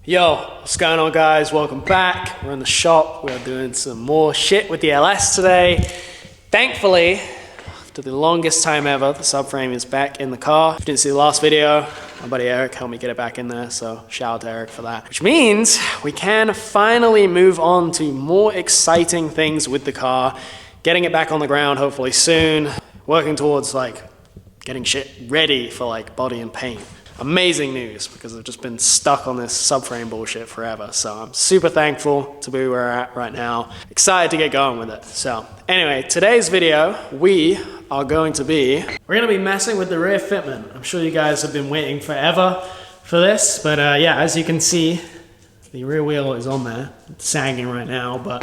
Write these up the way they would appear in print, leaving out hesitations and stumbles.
Yo, what's going on guys? Welcome back. We're in the shop. We're doing some more shit with the LS today. Thankfully, after the longest time ever, the subframe is back in the car. If you didn't see the last video, my buddy Eric helped me get it back in there, so shout out to Eric for that. Which means we can finally move on to more exciting things with the car, getting it back on the ground hopefully soon, working towards like getting shit ready for like body and paint. Amazing news, because I've just been stuck on this subframe bullshit forever. So I'm super thankful to be where we're at right now. Excited to get going with it. So anyway, today's video, we're going to be messing with the rear fitment. I'm sure you guys have been waiting forever for this, but yeah, as you can see, the rear wheel is on there. It's sagging right now, but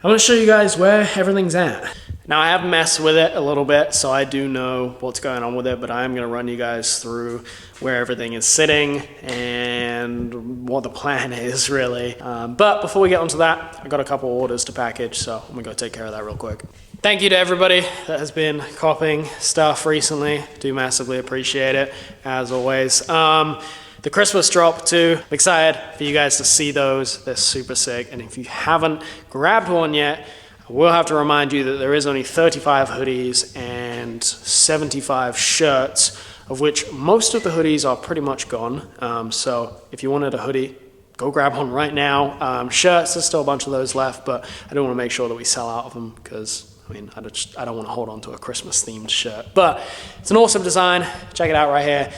I want to show you guys where everything's at. Now I have messed with it a little bit, so I do know what's going on with it, but I am going to run you guys through where everything is sitting and what the plan is really. But before we get onto that, I got a couple orders to package, so I'm going to go take care of that real quick. Thank you to everybody that has been copying stuff recently. Do massively appreciate it, as always. The Christmas drop too, I'm excited for you guys to see those. They're super sick, and if you haven't grabbed one yet, I will have to remind you that there is only 35 hoodies and 75 shirts, of which most of the hoodies are pretty much gone. So if you wanted a hoodie, go grab one right now. Shirts, there's still a bunch of those left, but I do want to make sure that we sell out of them because, I mean, I don't want to hold on to a Christmas themed shirt. But it's an awesome design. Check it out right here.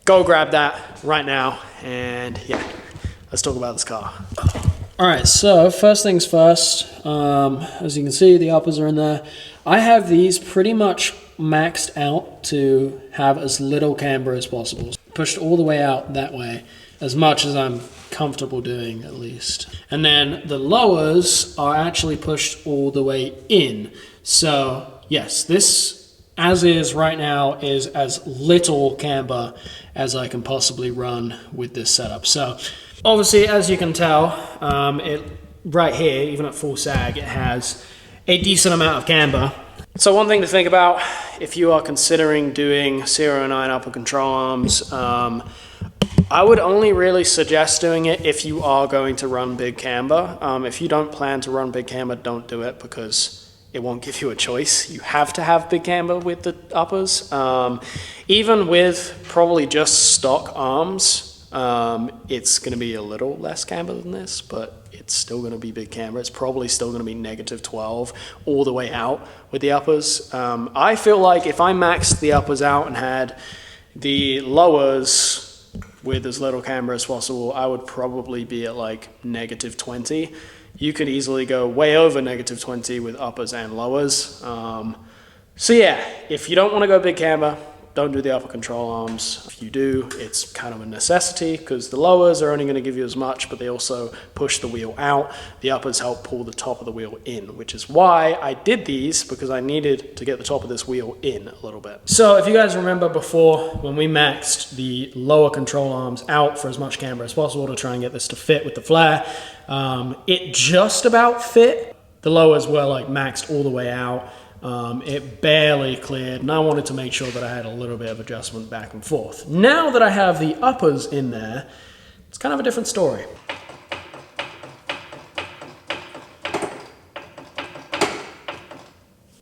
Go grab that right now. And yeah, let's talk about this car. All right, so first things first, as you can see, the uppers are in there. I have these pretty much maxed out to have as little camber as possible. Pushed all the way out that way, as much as I'm comfortable doing at least. And then the lowers are actually pushed all the way in. So yes, this as is right now is as little camber as I can possibly run with this setup. So obviously, as you can tell, right here, even at full sag, it has a decent amount of camber. So one thing to think about if you are considering doing 0.9 upper control arms, I would only really suggest doing it if you are going to run big camber. If you don't plan to run big camber, don't do it because it won't give you a choice. You have to have big camber with the uppers. Even with probably just stock arms, it's going to be a little less camber than this, but it's still going to be big camber. It's probably still going to be -12 all the way out with the uppers. I feel like if I maxed the uppers out and had the lowers with as little camber as possible, I would probably be at like -20. You could easily go way over -20 with uppers and lowers. So yeah, if you don't want to go big camber, don't do the upper control arms. If you do, it's kind of a necessity because the lowers are only going to give you as much, but they also push the wheel out. The uppers help pull the top of the wheel in, which is why I did these, because I needed to get the top of this wheel in a little bit. So if you guys remember before, when we maxed the lower control arms out for as much camber as possible to try and get this to fit with the flare, it just about fit. The lowers were like maxed all the way out. It barely cleared, and I wanted to make sure that I had a little bit of adjustment back and forth. Now that I have the uppers in there, it's kind of a different story.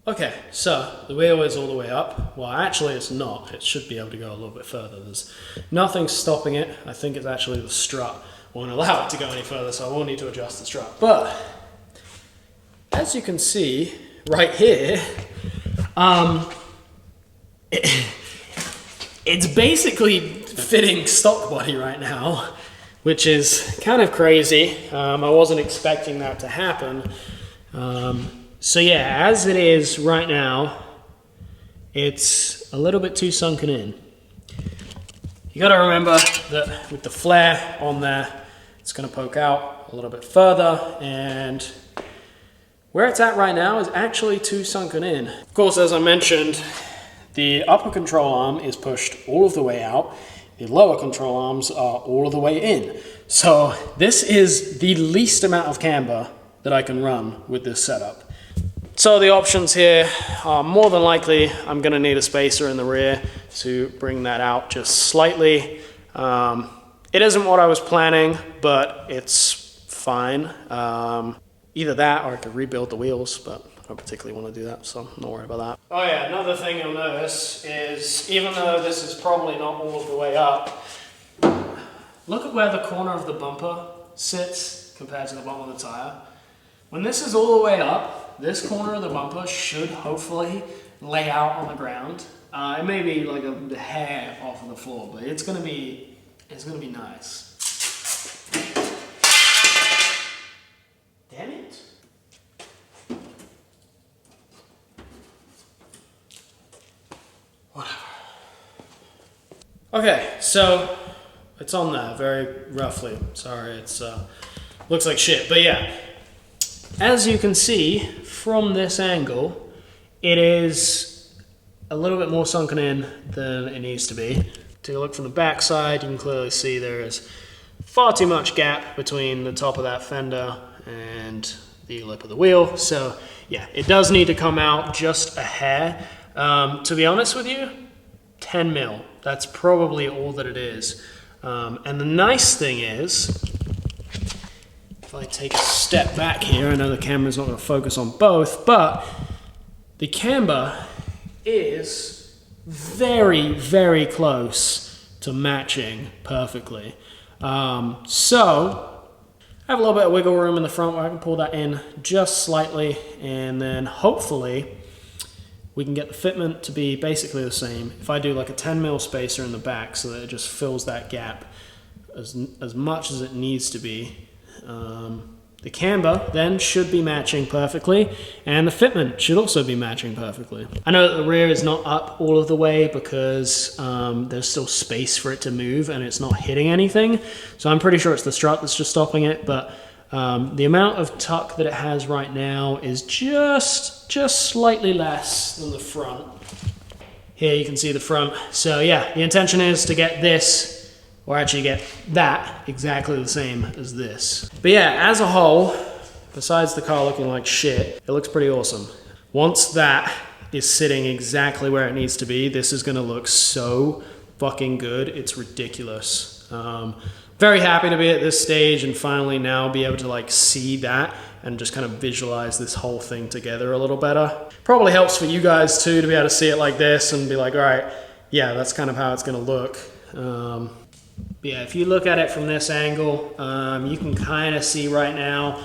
Okay, so the wheel is all the way up. Well, actually it's not. It should be able to go a little bit further. There's nothing stopping it. I think it's actually the strut won't allow it to go any further, so I will need to adjust the strut. But as you can see, right here, it's basically fitting stock body right now, which is kind of crazy. I wasn't expecting that to happen. So yeah, as it is right now, it's a little bit too sunken in. You gotta remember that with the flare on there, it's gonna poke out a little bit further, and where it's at right now is actually too sunken in. Of course, as I mentioned, the upper control arm is pushed all of the way out. The lower control arms are all of the way in. So this is the least amount of camber that I can run with this setup. So the options here are more than likely I'm going to need a spacer in the rear to bring that out just slightly. It isn't what I was planning, but it's fine. Either that or I could rebuild the wheels, but I don't particularly want to do that, so I'm not worried about that. Oh yeah, another thing you'll notice is, even though this is probably not all of the way up, look at where the corner of the bumper sits compared to the bottom of the tire. When this is all the way up, this corner of the bumper should hopefully lay out on the ground. It may be like a hair off of the floor, but it's gonna be nice. Damn it. Whatever. Okay, so it's on there very roughly. Sorry, it's looks like shit, but yeah. As you can see from this angle, it is a little bit more sunken in than it needs to be. Take a look from the back side, you can clearly see there is far too much gap between the top of that fender and the lip of the wheel. So yeah, it does need to come out just a hair. To be honest with you, 10 mil. That's probably all that it is. And the nice thing is, if I take a step back here, I know the camera's not going to focus on both, but the camber is very, very close to matching perfectly. So I have a little bit of wiggle room in the front where I can pull that in just slightly, and then hopefully we can get the fitment to be basically the same. If I do like a 10 mil spacer in the back so that it just fills that gap as much as it needs to be. The camber then should be matching perfectly, and the fitment should also be matching perfectly. I know that the rear is not up all of the way because there's still space for it to move and it's not hitting anything. So I'm pretty sure it's the strut that's just stopping it, but the amount of tuck that it has right now is just slightly less than the front. Here you can see the front. So yeah, the intention is to get this, or actually get that exactly the same as this. But yeah, as a whole, besides the car looking like shit, it looks pretty awesome. Once that is sitting exactly where it needs to be, this is gonna look so fucking good, it's ridiculous. Very happy to be at this stage and finally now be able to like see that and just kind of visualize this whole thing together a little better. Probably helps for you guys too to be able to see it like this and be like, all right, yeah, that's kind of how it's gonna look. But yeah, if you look at it from this angle, you can kind of see right now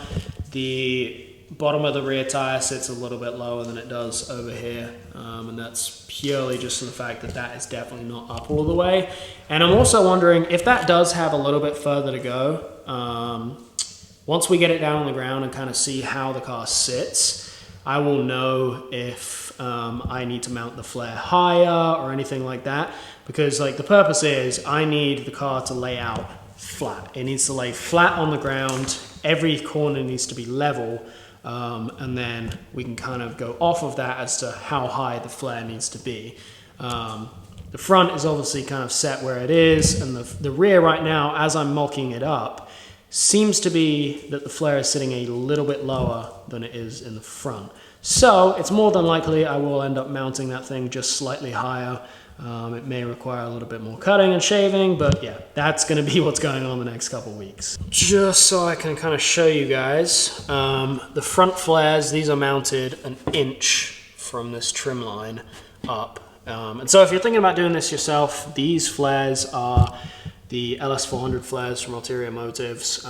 the bottom of the rear tire sits a little bit lower than it does over here. And that's purely just for the fact that that is definitely not up all the way. And I'm also wondering if that does have a little bit further to go. Once we get it down on the ground and kind of see how the car sits, I will know if I need to mount the flare higher or anything like that. Because like the purpose is I need the car to lay out flat. It needs to lay flat on the ground. Every corner needs to be level. And then we can kind of go off of that as to how high the flare needs to be. The front is obviously kind of set where it is, and the rear right now, as I'm mocking it up, seems to be that the flare is sitting a little bit lower than it is in the front. So it's more than likely I will end up mounting that thing just slightly higher. It may require a little bit more cutting and shaving, but yeah, that's going to be what's going on the next couple weeks. Just so I can kind of show you guys, the front flares, these are mounted an inch from this trim line up. And so if you're thinking about doing this yourself, these flares are the LS400 flares from Ulterior Motives,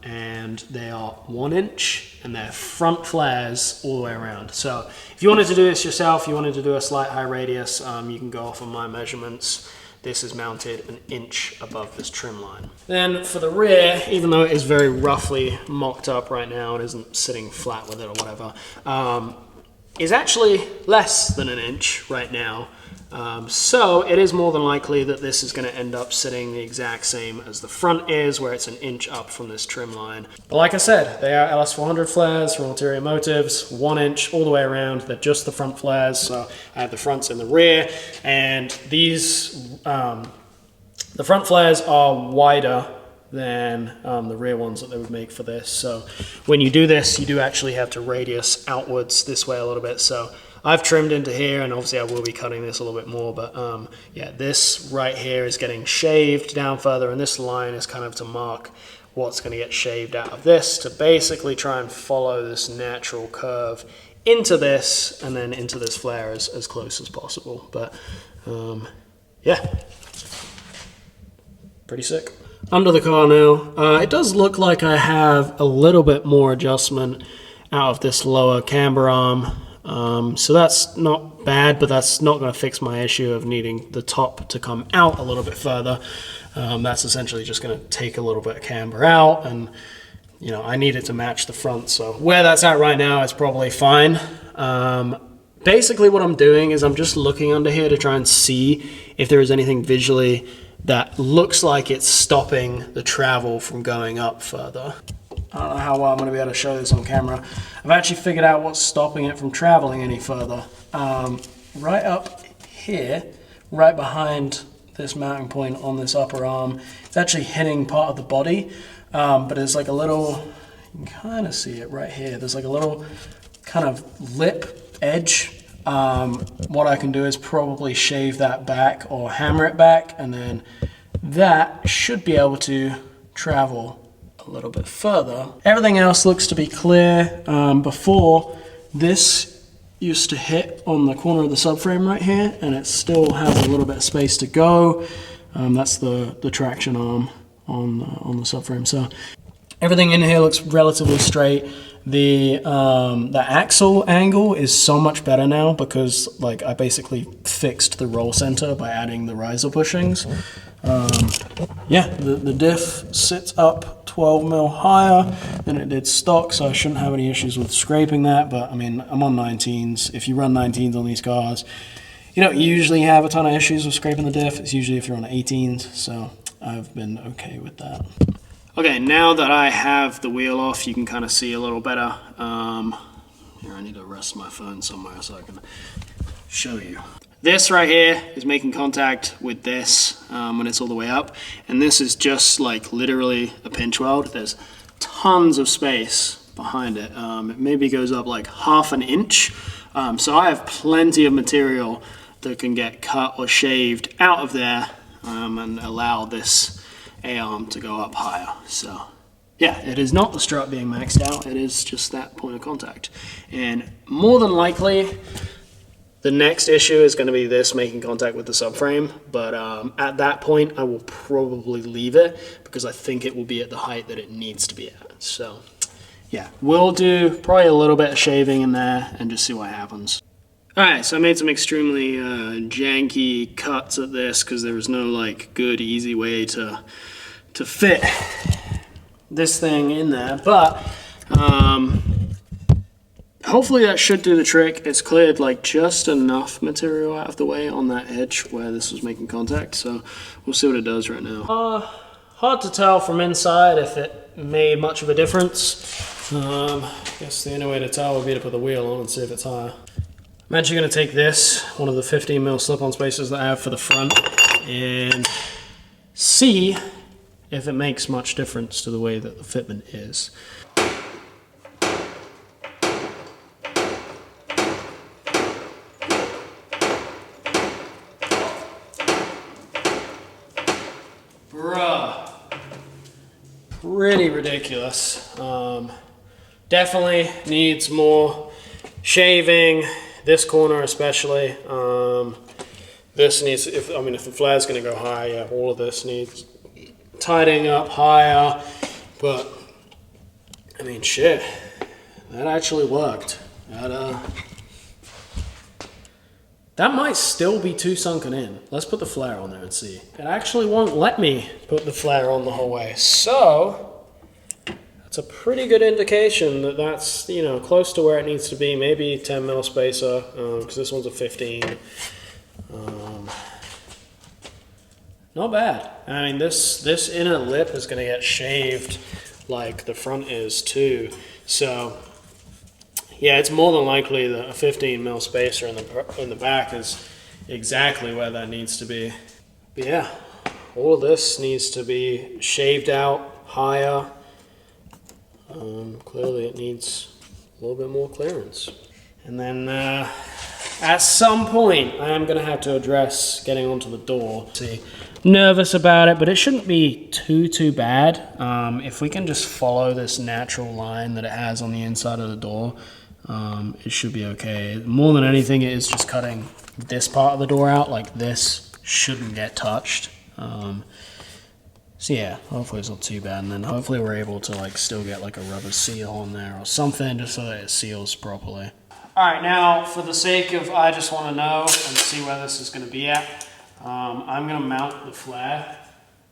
and they are 1 inch, and they're front flares all the way around. So if you wanted to do this yourself, you wanted to do a slight high radius, you can go off on my measurements. This is mounted an inch above this trim line. Then for the rear, even though it is very roughly mocked up right now, it isn't sitting flat with it or whatever, is actually less than an inch right now. So it is more than likely that this is going to end up sitting the exact same as the front is, where it's an inch up from this trim line. But like I said, they are LS400 flares from Ulterior Motives, 1 inch all the way around. They're just the front flares, so I have the fronts and the rear, and these, the front flares are wider than the rear ones that they would make for this. So when you do this, you do actually have to radius outwards this way a little bit. So I've trimmed into here, and obviously I will be cutting this a little bit more, but yeah, this right here is getting shaved down further, and this line is kind of to mark what's going to get shaved out of this to basically try and follow this natural curve into this and then into this flare as close as possible. But yeah, pretty sick. Under the car now, it does look like I have a little bit more adjustment out of this lower camber arm. So that's not bad, but that's not going to fix my issue of needing the top to come out a little bit further. That's essentially just going to take a little bit of camber out, and you know, I need it to match the front. So where that's at right now is probably fine. Basically what I'm doing is I'm just looking under here to try and see if there is anything visually that looks like it's stopping the travel from going up further. I don't know how well I'm going to be able to show this on camera. I've actually figured out what's stopping it from traveling any further. Right up here, right behind this mounting point on this upper arm, it's actually hitting part of the body, but there's like a little, you can kind of see it right here, there's like a little kind of lip edge. What I can do is probably shave that back or hammer it back, and then that should be able to travel a little bit further. Everything else looks to be clear. Before, this used to hit on the corner of the subframe right here, and it still has a little bit of space to go. That's the traction arm on the subframe. So everything in here looks relatively straight. The axle angle is so much better now because like I basically fixed the roll center by adding the riser bushings. Yeah, the diff sits up 12 mil higher than it did stock, so I shouldn't have any issues with scraping that. But I mean, I'm on 19s. If you run 19s on these cars, you don't usually have a ton of issues with scraping the diff. It's usually if you're on 18s, so I've been okay with that. Okay, now that I have the wheel off, you can kind of see a little better. Here, I need to rest my phone somewhere so I can show you. This right here is making contact with this when it's all the way up, and this is just like literally a pinch weld. There's tons of space behind it. It maybe goes up like ½ an inch, so I have plenty of material that can get cut or shaved out of there and allow this A-arm to go up higher. So yeah, it is not the strut being maxed out, it is just that point of contact. And more than likely, the next issue is going to be this making contact with the subframe, but at that point I will probably leave it because I think it will be at the height that it needs to be at. So yeah, we'll do probably a little bit of shaving in there and just see what happens. Alright, so I made some extremely janky cuts at this because there was no like good easy way to fit this thing in there, but hopefully that should do the trick. It's cleared like just enough material out of the way on that edge where this was making contact, so we'll see what it does right now. Hard to tell from inside if it made much of a difference. I guess the only way to tell would be to put the wheel on and see if it's higher. I'm actually going to take this, one of the 15 mil slip-on spacers that I have for the front, and see if it makes much difference to the way that the fitment is. Bruh. Pretty ridiculous. Definitely needs more shaving. This corner especially. This needs, if the flare's going to go high, yeah, all of this needs tidying up higher. But I mean, shit, that actually worked. That might still be too sunken in. Let's put the flare on there and see. It actually won't let me put the flare on the whole way. So that's a pretty good indication that that's, you know, close to where it needs to be. Maybe 10 mil spacer, because this one's a 15. Not bad. I mean, this inner lip is going to get shaved like the front is too. So yeah, it's more than likely that a 15 mil spacer in the back is exactly where that needs to be. But yeah, all of this needs to be shaved out higher. Clearly it needs a little bit more clearance. And then At some point, I am gonna have to address getting onto the door. See, nervous about it, but it shouldn't be too bad. If we can just follow this natural line that it has on the inside of the door, it should be okay. More than anything, it is just cutting this part of the door out. Like this shouldn't get touched. So yeah, hopefully it's not too bad, and then hopefully we're able to like still get like a rubber seal on there or something just so that it seals properly. All right, now for the sake of I just want to know and see where this is going to be at, I'm going to mount the flare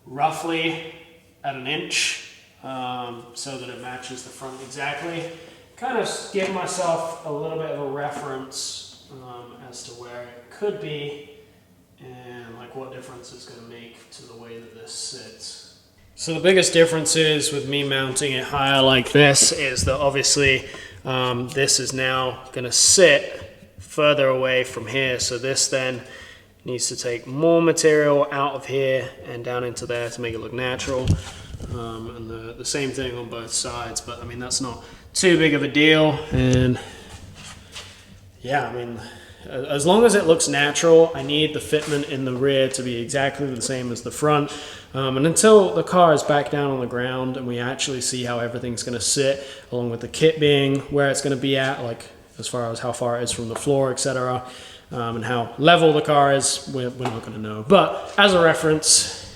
roughly at 1 inch so that it matches the front exactly. Kind of give myself a little bit of a reference as to where it could be and like what difference it's going to make to the way that this sits. So the biggest difference is with me mounting it higher like this is that obviously this is now going to sit further away from here, so this then needs to take more material out of here and down into there to make it look natural, and the same thing on both sides, but I mean that's not too big of a deal. And yeah, I mean as long as it looks natural, I need the fitment in the rear to be exactly the same as the front. And until the car is back down on the ground and we actually see how everything's going to sit, along with the kit being where it's going to be at, like as far as how far it is from the floor, etc., and how level the car is, we're not going to know. But as a reference,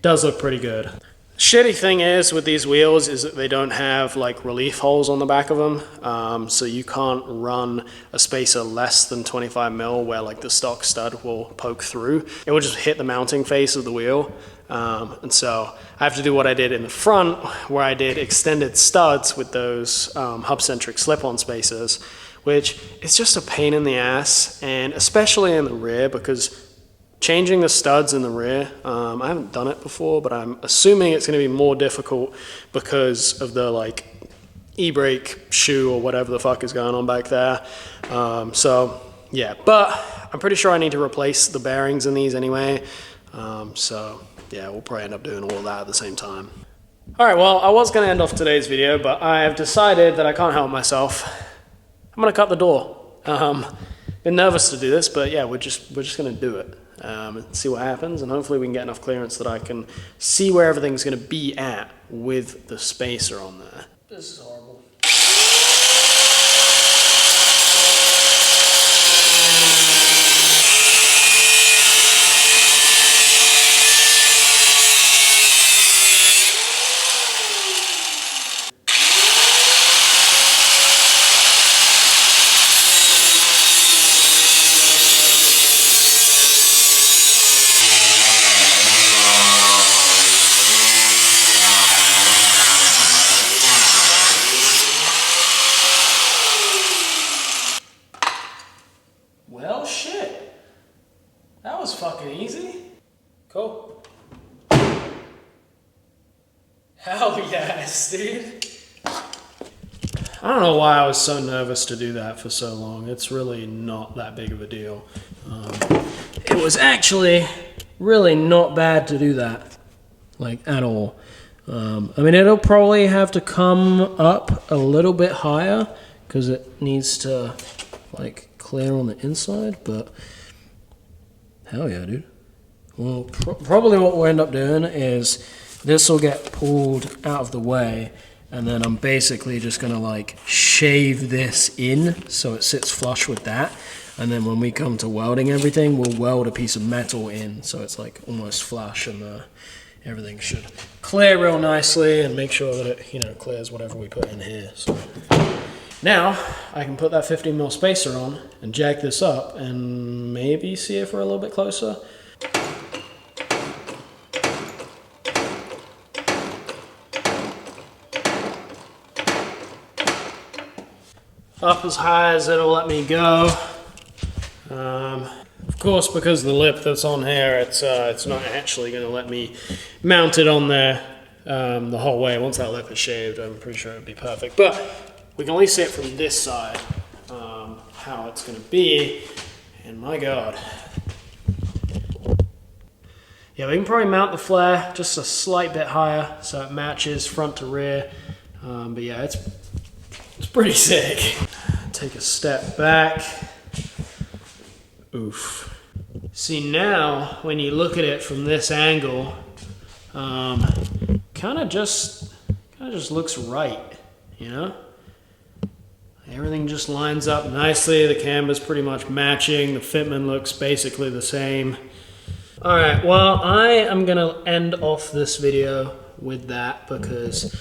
does look pretty good. Shitty thing is with these wheels is that they don't have like relief holes on the back of them, so you can't run a spacer less than 25 mil where like the stock stud will poke through. It will just hit the mounting face of the wheel, and so I have to do what I did in the front where I did extended studs with those hub-centric slip-on spacers, which is just a pain in the ass, and especially in the rear because changing the studs in the rear, I haven't done it before, but I'm assuming it's going to be more difficult because of the like e-brake shoe or whatever the fuck is going on back there. So yeah, but I'm pretty sure I need to replace the bearings in these anyway. So yeah, we'll probably end up doing all that at the same time. All right, well, I was going to end off today's video, but I have decided that I can't help myself. I'm going to cut the door. Been nervous to do this, but yeah, we're just going to do it. And see what happens, and hopefully we can get enough clearance that I can see where everything's going to be at with the spacer on there. This is horrible. Well, shit. That was fucking easy. Cool. Hell yes, dude. I don't know why I was so nervous to do that for so long. It's really not that big of a deal. It was actually really not bad to do that, like at all. I mean, it'll probably have to come up a little bit higher because it needs to like clear on the inside, but hell yeah, dude. Well, probably what we'll end up doing is this will get pulled out of the way, and then I'm basically just gonna like shave this in so it sits flush with that, and then when we come to welding everything, we'll weld a piece of metal in so it's like almost flush, and everything should clear real nicely and make sure that it, you know, clears whatever we put in here. So now I can put that 15 mil spacer on and jack this up and maybe see if we're a little bit closer. Up as high as it'll let me go. Of course, because the lip that's on here, it's not actually going to let me mount it on there the whole way. Once that lip is shaved, I'm pretty sure it'll be perfect. But we can only see it from this side, how it's going to be, and my God. Yeah, we can probably mount the flare just a slight bit higher so it matches front to rear, but yeah, it's pretty sick. take a step back. Oof. See, now when you look at it from this angle, kind of just looks right, you know? Everything just lines up nicely. The camber's pretty much matching. The fitment looks basically the same. All right, well, I am gonna end off this video with that because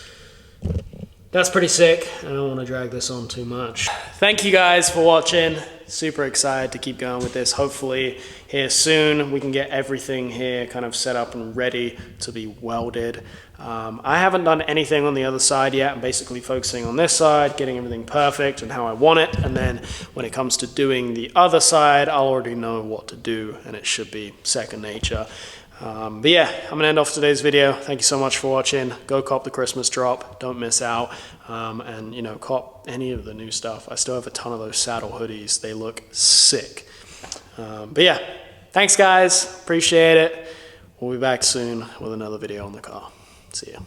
that's pretty sick. I don't want to drag this on too much. Thank you guys for watching. Super excited to keep going with this. Hopefully here soon we can get everything here kind of set up and ready to be welded. I haven't done anything on the other side yet. I'm basically focusing on this side, getting everything perfect and how I want it. And then when it comes to doing the other side, I'll already know what to do and it should be second nature. But yeah, I'm gonna end off today's video. Thank you so much for watching. Go cop the Christmas drop, don't miss out. And you know, cop any of the new stuff. I still have a ton of those saddle hoodies. They look sick. But yeah, thanks guys, appreciate it. We'll be back soon with another video on the car. See ya.